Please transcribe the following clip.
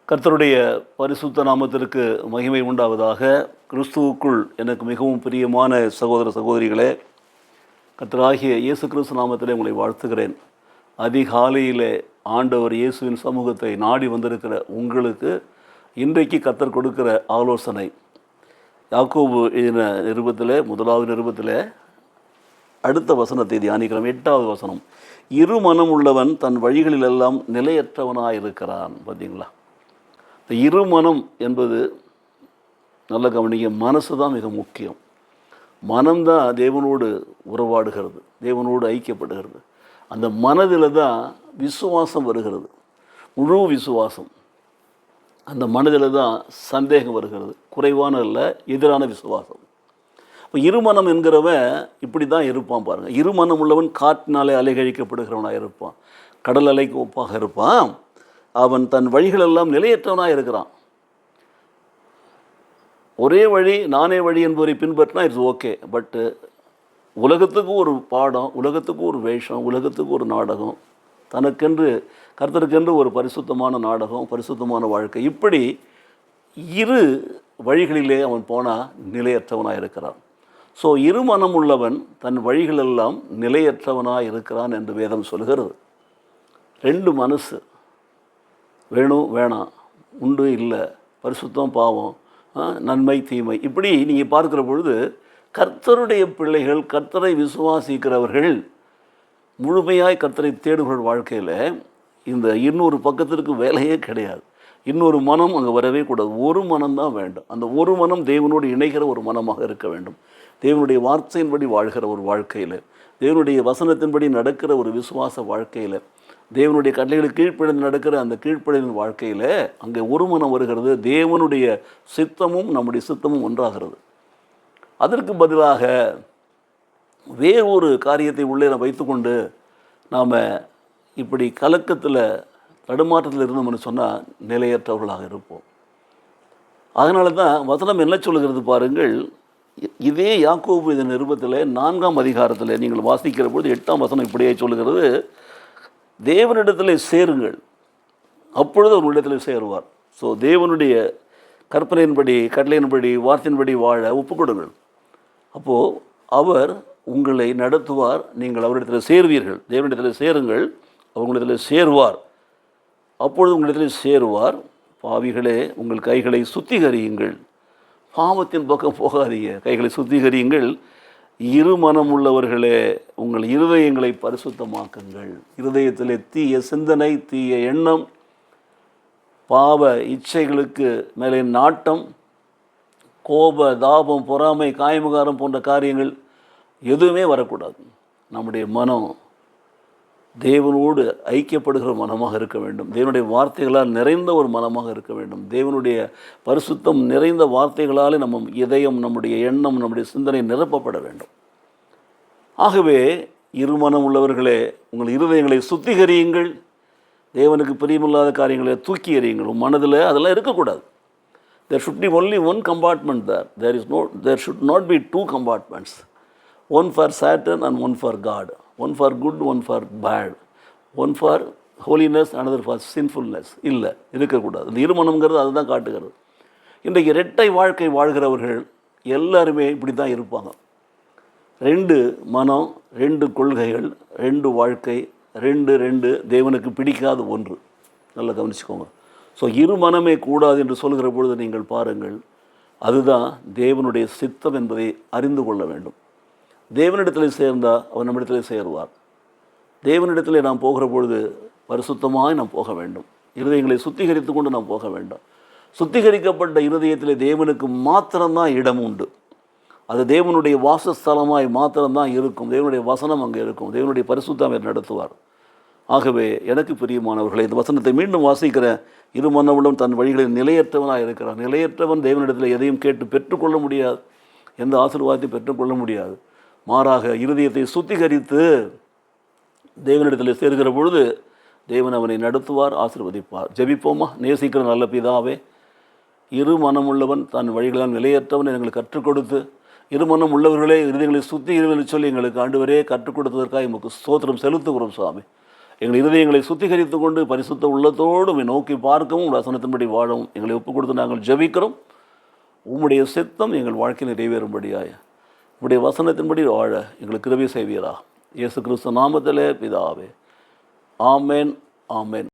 கர்த்தருடைய பரிசுத்த நாமத்திற்கு மகிமை உண்டாவதாக. கிறிஸ்துவுக்குள் எனக்கு மிகவும் பிரியமான சகோதர சகோதரிகளே, கர்த்தராகிய இயேசு கிறிஸ்து நாமத்திலே உங்களை வாழ்த்துகிறேன். அதிகாலையிலே ஆண்டவர் இயேசுவின் சமூகத்தை நாடி வந்திருக்கிற உங்களுக்கு இன்றைக்கு கர்த்தர் கொடுக்கிற ஆலோசனை, யாக்கோபு எழுதின நிருபத்தில் முதலாவது நிருபத்தில் அடுத்த வசனத்தை தியானிக்கிறோம். 8வது வசனம், இரு மனம் உள்ளவன் தன் வழிகளிலெல்லாம் நிலையற்றவனாயிருக்கிறான். பார்த்தீங்களா? இந்த இருமனம் என்பது நல்ல கவனிக்க, மனசு தான் மிக முக்கியம். மனம்தான் தேவனோடு உறவாடுகிறது, தேவனோடு ஐக்கியப்படுகிறது. அந்த மனதில் தான் விசுவாசம் வருகிறது, முழு விசுவாசம். அந்த மனதில் தான் சந்தேகம் வருகிறது, குறைவான இல்லை, எதிரான விசுவாசம். இப்போ இருமனம் என்கிறவன் இப்படி தான் இருப்பான் பாருங்கள். இருமனம் உள்ளவன் காற்றினாலே அலைகழிக்கப்படுகிறவனாக இருப்பான், கடல் அலைக்கு ஒப்பாக இருப்பான். அவன் தன் வழிகளெல்லாம் நிலையற்றவனாக இருக்கிறான். ஒரே வழி, நானே வழி என்பவரை பின்பற்றினா இட்ஸ் ஓகே. பட்டு உலகத்துக்கு ஒரு பாடம், உலகத்துக்கு ஒரு வேஷம், உலகத்துக்கு ஒரு நாடகம், தனக்கென்று கர்த்தருக்கென்று ஒரு பரிசுத்தமான நாடகம், பரிசுத்தமான வாழ்க்கை, இப்படி இரு வழிகளிலே அவன் போனால் நிலையற்றவனாக இருக்கிறான். ஸோ இருமனம் உள்ளவன் தன் வழிகளெல்லாம் நிலையற்றவனாக இருக்கிறான் என்று வேதம் சொல்கிறது. ரெண்டு மனசு, வேணும் வேணாம், உண்டு இல்லை, பரிசுத்தம் பாவம், நன்மை தீமை, இப்படி நீங்கள் பார்க்குற பொழுது கர்த்தருடைய பிள்ளைகள், கர்த்தரை விசுவாசிக்கிறவர்கள், முழுமையாய் கர்த்தரை தேடுகிற வாழ்க்கையில் இந்த இன்னொரு பக்கத்திற்கு வேலையே கிடையாது. இன்னொரு மனம் அங்கே வரவே கூடாது. ஒரு மனம்தான் வேண்டும். அந்த ஒரு மனம் தேவனோடு இணைகிற ஒரு மனமாக இருக்க வேண்டும். தேவனுடைய வார்த்தையின்படி வாழ்கிற ஒரு வாழ்க்கையில், தேவனுடைய வசனத்தின்படி நடக்கிற ஒரு விசுவாச வாழ்க்கையில், தேவனுடைய கட்டளைகளுக்கு கீழ்ப்படிந்து நடக்கிற அந்த கீழ்ப்படிந்த வாழ்க்கையில் அங்கே ஒரு மனம் வருகிறது. தேவனுடைய சித்தமும் நம்முடைய சித்தமும் ஒன்றாகிறது. அதற்கு பதிலாக வேறு ஒரு காரியத்தை உள்ளே வைத்துக்கொண்டு நாம் இப்படி கலக்கத்தில் தடுமாற்றத்தில் இருந்தோம்னு சொன்னால் நிலையற்றவர்களாக இருப்போம். அதனால தான் வசனம் என்ன சொல்லுகிறது பாருங்கள். இதே யாக்கோபு இந்த நிருபத்தில் 4ஆம் அதிகாரத்தில் நீங்கள் வாசிக்கிற பொழுது 8ஆம் வசனம் இப்படியே சொல்லுகிறது, தேவனிடத்தில் சேருங்கள், அப்பொழுது அவர்களிடத்தில் சேருவார். ஸோ தேவனுடைய கற்பனையின்படி, கட்டளையின்படி, வார்த்தையின்படி வாழ ஒப்புக் கொடுங்கள். அப்போது அவர் உங்களை நடத்துவார், நீங்கள் அவரிடத்தில் சேருவீர்கள். தேவனிடத்தில் சேருங்கள், அவங்களிடத்தில் சேருவார், அப்பொழுது உங்களிடத்தில் சேருவார். பாவிகளே, உங்கள் கைகளை சுத்திகரியுங்கள், பாவத்தின் பக்கம் போகாதீங்க, கைகளை சுத்திகரியுங்கள். இருமனம் உள்ளவர்களே, உங்கள் இருதயங்களை பரிசுத்தமாக்குங்கள். இருதயத்திலே தீய சிந்தனை, தீய எண்ணம், பாவ இச்சைகளுக்கு மேலே நாட்டம், கோப, தாபம், பொறாமை, காயமுகாரம் போன்ற காரியங்கள் எதுவுமே வரக்கூடாது. நம்முடைய மனம் தேவனோடு ஐக்கியப்படுகிற மனமாக இருக்க வேண்டும். தேவனுடைய வார்த்தைகளால் நிறைந்த ஒரு மனமாக இருக்க வேண்டும். தேவனுடைய பரிசுத்தம் நிறைந்த வார்த்தைகளால் நம்ம இதயம், நம்முடைய எண்ணம், நம்முடைய சிந்தனை நிரப்பப்பட வேண்டும். ஆகவே இருமனம் உள்ளவர்களே, உங்கள் இருதயங்களை சுத்திகரியுங்கள், தேவனுக்கு பிரியமில்லாத காரியங்களை தூக்கி எறியுங்கள். மனதில் அதெல்லாம் இருக்கக்கூடாது. There should be only one compartment there. There should not be two compartments. One for Satan and one for God. One for good, one for bad. One for holiness, another for sinfulness. இல்லை, இருக்கக்கூடாது. இந்த இருமனம்ங்கிறது அதுதான் காட்டுகிறது. இன்றைக்கு இரட்டை வாழ்க்கை வாழ்கிறவர்கள் எல்லாருமே இப்படி தான் இருப்பாங்க. ரெண்டு மனம், ரெண்டு கொள்கைகள், ரெண்டு வாழ்க்கை, ரெண்டு தேவனுக்கு பிடிக்காத ஒன்று. நல்லா கவனிச்சுக்கோங்க. ஸோ இருமனமே கூடாது என்று சொல்கிற பொழுது நீங்கள் பாருங்கள், அதுதான் தேவனுடைய சித்தம் என்பதை அறிந்து கொள்ள வேண்டும். தேவனிடத்தில் சேர்ந்தால் அவர் நம்மிடத்தில் சேருவார். தேவனிடத்தில் நாம் போகிற பொழுது பரிசுத்தமாய் நாம் போக வேண்டும். இருதயங்களை சுத்திகரித்து கொண்டு நாம் போக வேண்டும். சுத்திகரிக்கப்பட்ட இருதயத்தில் தேவனுக்கு மாத்திரம்தான் இடம் உண்டு. அது தேவனுடைய வாசஸ்தலமாய் மாத்திரம்தான் இருக்கும். தேவனுடைய வசனம் அங்கே இருக்கும். தேவனுடைய பரிசுத்தம் நடத்துவார். ஆகவே எனக்கு பிரியமானவர்களை, இந்த வசனத்தை மீண்டும் வாசிக்கிற, இருமனவுடன் தன் வழிகளில் நிலையற்றவனாக இருக்கிறான். நிலையற்றவன் தேவனிடத்தில் எதையும் கேட்டு பெற்றுக்கொள்ள முடியாது, எந்த ஆசீர்வாதத்தையும் பெற்றுக்கொள்ள முடியாது. மாறாக இருதயத்தை சுத்திகரித்து தேவனிடத்தில் சேர்கிற பொழுது தேவன் அவனை நடத்துவார், ஆசீர்வதிப்பார். ஜெபிப்போமா? நேசிக்கிற நல்ல பிதாவே, இருமனம் உள்ளவன் தன் வழிகளால் நிலையற்றவன் எங்களுக்கு கற்றுக் கொடுத்து, இருமனம் உள்ளவர்களே இருதயங்களை சுத்திகரித்து சொல்லி எங்களுக்கு ஆண்டவரே கற்றுக் கொடுத்ததற்காக எமக்கு ஸ்தோத்திரம் செலுத்துகிறோம் சுவாமி. எங்கள் இருதயங்களை சுத்திகரித்து கொண்டு பரிசுத்த உள்ளத்தோடு உம்மை நோக்கி பார்க்கவும் உங்கள் வசனத்தின்படி வாழவும் எங்களை ஒப்புக் கொடுத்து நாங்கள் ஜெபிக்கிறோம். உம்முடைய சித்தம் எங்கள் வாழ்க்கையில் நிறைவேறும்படியாய உம்முடைய வசனத்தின்படி வாழ எங்களுக்கு கிருபை செய்வீரா. இயேசு கிறிஸ்து நாமத்திலே பிதாவே. ஆமேன், ஆமேன்.